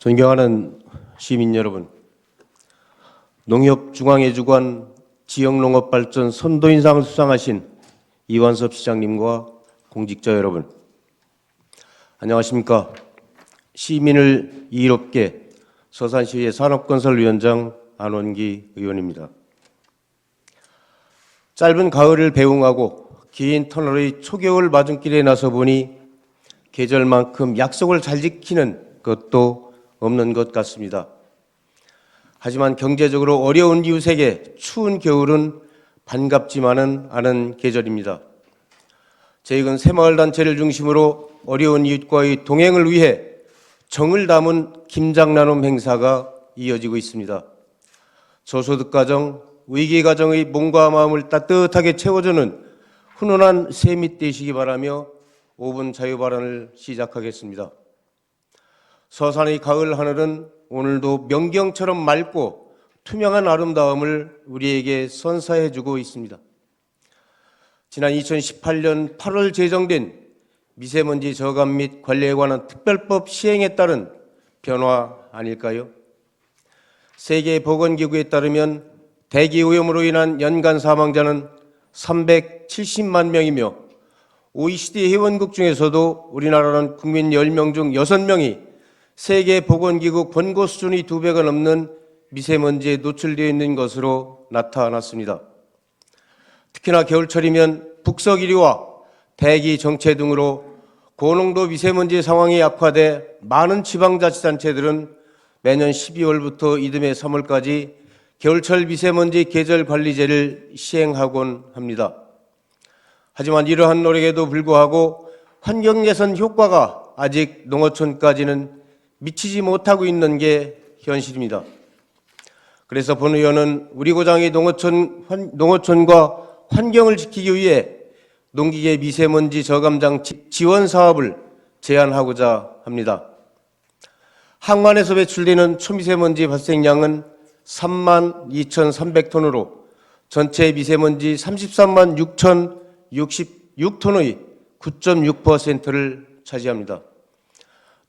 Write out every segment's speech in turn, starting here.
존경하는 시민 여러분, 농협중앙회주관 지역농업발전 선도인상을 수상하신 이완섭 시장님과 공직자 여러분, 안녕하십니까. 시민을 이롭게 서산시의 산업건설위원장 안원기 의원입니다. 짧은 가을을 배웅하고 긴 터널의 초겨울 맞은길에 나서보니 계절만큼 약속을 잘 지키는 것도 없는 것 같습니다. 하지만 경제적으로 어려운 이웃에게 추운 겨울은 반갑지만은 않은 계절입니다. 저희는 새마을단체를 중심으로 어려운 이웃과의 동행을 위해 정을 담은 김장나눔 행사가 이어지고 있습니다. 저소득가정, 위기가정의 몸과 마음을 따뜻하게 채워주는 훈훈한 새밑 되시기 바라며 5분 자유발언을 시작하겠습니다. 서산의 가을 하늘은 오늘도 명경처럼 맑고 투명한 아름다움을 우리에게 선사해주고 있습니다. 지난 2018년 8월 제정된 미세먼지 저감 및 관리에 관한 특별법 시행에 따른 변화 아닐까요? 세계보건기구에 따르면 대기오염으로 인한 연간 사망자는 370만 명이며 OECD 회원국 중에서도 우리나라는 국민 10명 중 6명이 세계보건기구 권고 수준의 2배가 넘는 미세먼지에 노출되어 있는 것으로 나타났습니다. 특히나 겨울철이면 북서기류와 대기 정체 등으로 고농도 미세먼지 상황이 악화돼 많은 지방자치단체들은 매년 12월부터 이듬해 3월까지 겨울철 미세먼지 계절관리제를 시행하곤 합니다. 하지만 이러한 노력에도 불구하고 환경예산 효과가 아직 농어촌까지는 미치지 못하고 있는 게 현실입니다. 그래서 본 의원은 우리 고장의 농어촌과 환경을 지키기 위해 농기계 미세먼지 저감장치 지원 사업을 제안하고자 합니다. 항만에서 배출되는 초미세먼지 발생량은 32,300톤으로 전체 미세먼지 33만 6,066톤의 9.6%를 차지합니다.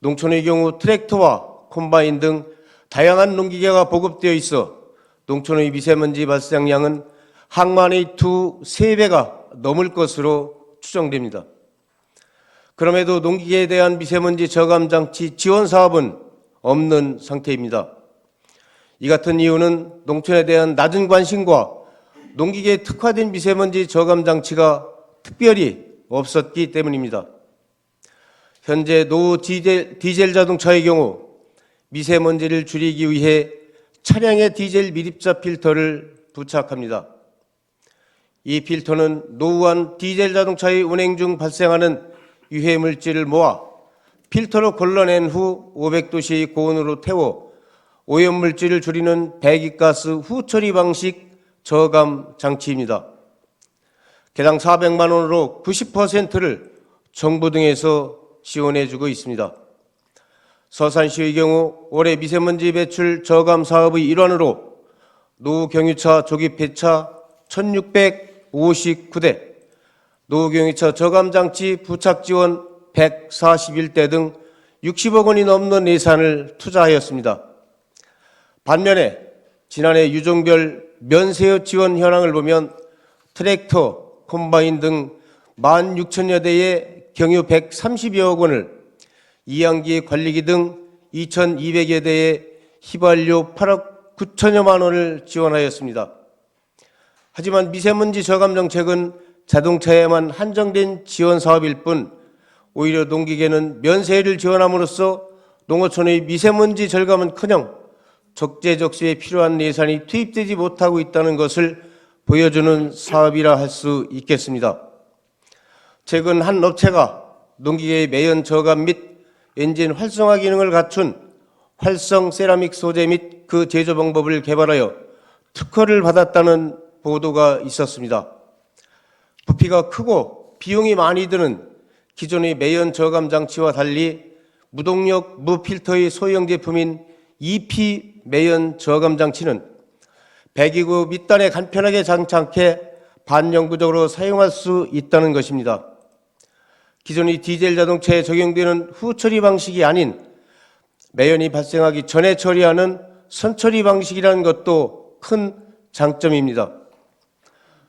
농촌의 경우 트랙터와 콤바인 등 다양한 농기계가 보급되어 있어 농촌의 미세먼지 발생량은 항만의 2~3배가 넘을 것으로 추정됩니다. 그럼에도 농기계에 대한 미세먼지 저감장치 지원 사업은 없는 상태입니다. 이 같은 이유는 농촌에 대한 낮은 관심과 농기계에 특화된 미세먼지 저감장치가 특별히 없었기 때문입니다. 현재 노후 디젤 자동차의 경우 미세먼지를 줄이기 위해 차량에 디젤 미립자 필터를 부착합니다. 이 필터는 노후한 디젤 자동차의 운행 중 발생하는 유해 물질을 모아 필터로 걸러낸 후 500도씨 고온으로 태워 오염 물질을 줄이는 배기가스 후처리 방식 저감 장치입니다. 개당 400만 원으로 90%를 정부 등에서 지원해주고 있습니다. 서산시의 경우 올해 미세먼지 배출 저감 사업의 일환으로 노후 경유차 조기 폐차 1,659대, 노후 경유차 저감 장치 부착 지원 141대 등 60억 원이 넘는 예산을 투자하였습니다. 반면에 지난해 유종별 면세유 지원 현황을 보면 트랙터, 콤바인 등 16,000여 대의 경유 130여억 원을, 이항기 관리기 등 2,200여 대의 휘발유 8억 9천여만 원을 지원하였습니다. 하지만 미세먼지 저감 정책은 자동차에만 한정된 지원 사업일 뿐 오히려 농기계는 면세를 지원함으로써 농어촌의 미세먼지 절감은커녕 적재적소에 필요한 예산이 투입되지 못하고 있다는 것을 보여주는 사업이라 할 수 있겠습니다. 최근 한 업체가 농기계의 매연 저감 및 엔진 활성화 기능을 갖춘 활성 세라믹 소재 및 그 제조 방법을 개발하여 특허를 받았다는 보도가 있었습니다. 부피가 크고 비용이 많이 드는 기존의 매연 저감 장치와 달리 무동력 무필터의 소형 제품인 EP 매연 저감 장치는 배기구 밑단에 간편하게 장착해 반영구적으로 사용할 수 있다는 것입니다. 기존의 디젤 자동차에 적용되는 후처리 방식이 아닌 매연이 발생하기 전에 처리하는 선처리 방식이라는 것도 큰 장점입니다.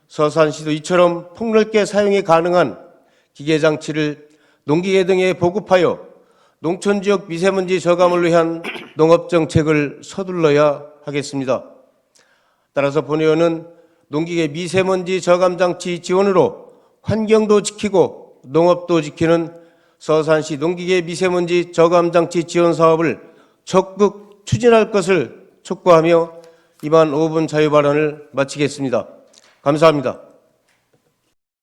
서산시도 이처럼 폭넓게 사용이 가능한 기계장치를 농기계 등에 보급하여 농촌지역 미세먼지 저감을 위한 농업정책을 서둘러야 하겠습니다. 따라서 본 의원은 농기계 미세먼지 저감장치 지원으로 환경도 지키고 농업도 지키는 서산시 농기계 미세먼지 저감장치 지원 사업을 적극 추진할 것을 촉구하며 이만 5분 자유발언을 마치겠습니다. 감사합니다.